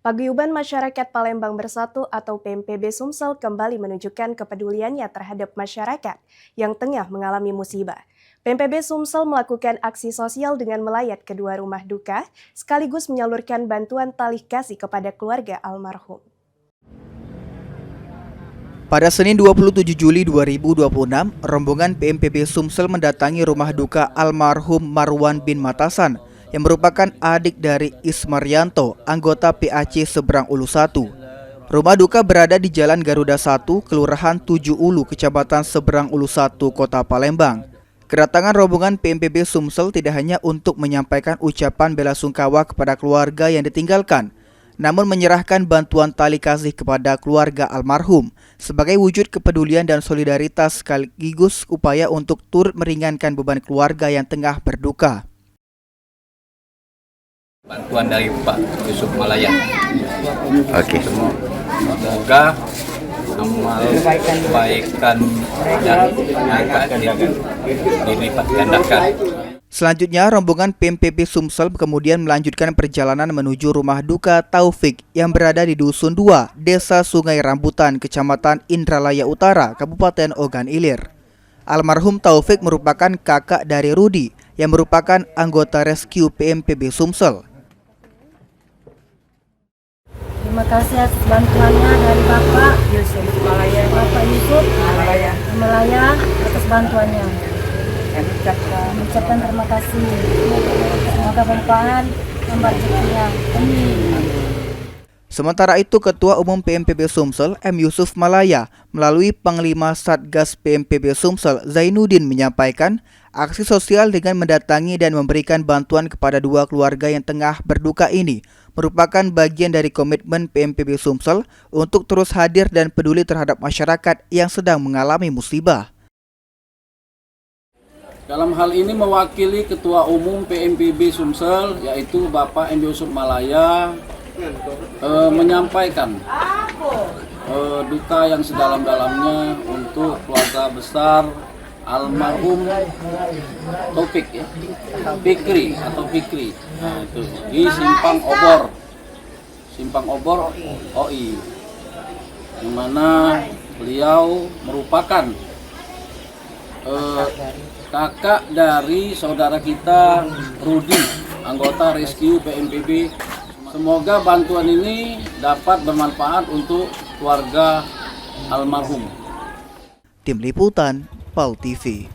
Paguyuban Masyarakat Palembang Bersatu atau PMPB Sumsel kembali menunjukkan kepeduliannya terhadap masyarakat yang tengah mengalami musibah. PMPB Sumsel melakukan aksi sosial dengan melayat kedua rumah duka, sekaligus menyalurkan bantuan tali kasih kepada keluarga almarhum. Pada Senin 27 Juli 2026, rombongan PMPB Sumsel mendatangi rumah duka almarhum Marwan bin Matasan yang merupakan adik dari Ismaryanto, anggota PAC Seberang Ulu 1. Rumah duka berada di Jalan Garuda 1, Kelurahan 7 Ulu, Kecamatan Seberang Ulu 1, Kota Palembang. Kedatangan rombongan PMPB Sumsel tidak hanya untuk menyampaikan ucapan bela sungkawa kepada keluarga yang ditinggalkan, namun menyerahkan bantuan tali kasih kepada keluarga almarhum sebagai wujud kepedulian dan solidaritas sekaligus upaya untuk turut meringankan beban keluarga yang tengah berduka. Bantuan dari Pak Yusuf Malaya. Oke. Semoga amal kebaikan dan angka dilipat gandakan. Selanjutnya, rombongan PMPB Sumsel kemudian melanjutkan perjalanan menuju rumah duka Taufik yang berada di Dusun 2, Desa Sungai Rambutan, Kecamatan Indralaya Utara, Kabupaten Ogan Ilir. Almarhum Taufik merupakan kakak dari Rudi yang merupakan anggota rescue PMPB Sumsel. Terima kasih atas bantuannya dari Bapak Yusuf Malaya atas bantuannya. Mengucapkan terima kasih. Semoga bermanfaat tambah rezekinya. Amin. Sementara itu, Ketua Umum PMPB Sumsel, M. Yusuf Malaya, melalui Panglima Satgas PMPB Sumsel, Zainuddin, menyampaikan aksi sosial dengan mendatangi dan memberikan bantuan kepada dua keluarga yang tengah berduka ini merupakan bagian dari komitmen PMPB Sumsel untuk terus hadir dan peduli terhadap masyarakat yang sedang mengalami musibah. Dalam hal ini mewakili Ketua Umum PMPB Sumsel, yaitu Bapak M. Yusuf Malaya, menyampaikan duka yang sedalam-dalamnya untuk keluarga besar almarhum Taufik, ya, Fikri, nah, itu di Simpang Obor OI, di mana beliau merupakan kakak dari saudara kita Rudi, anggota rescue PMPB. Semoga bantuan ini dapat bermanfaat untuk keluarga almarhum. Tim Liputan, PAL TV.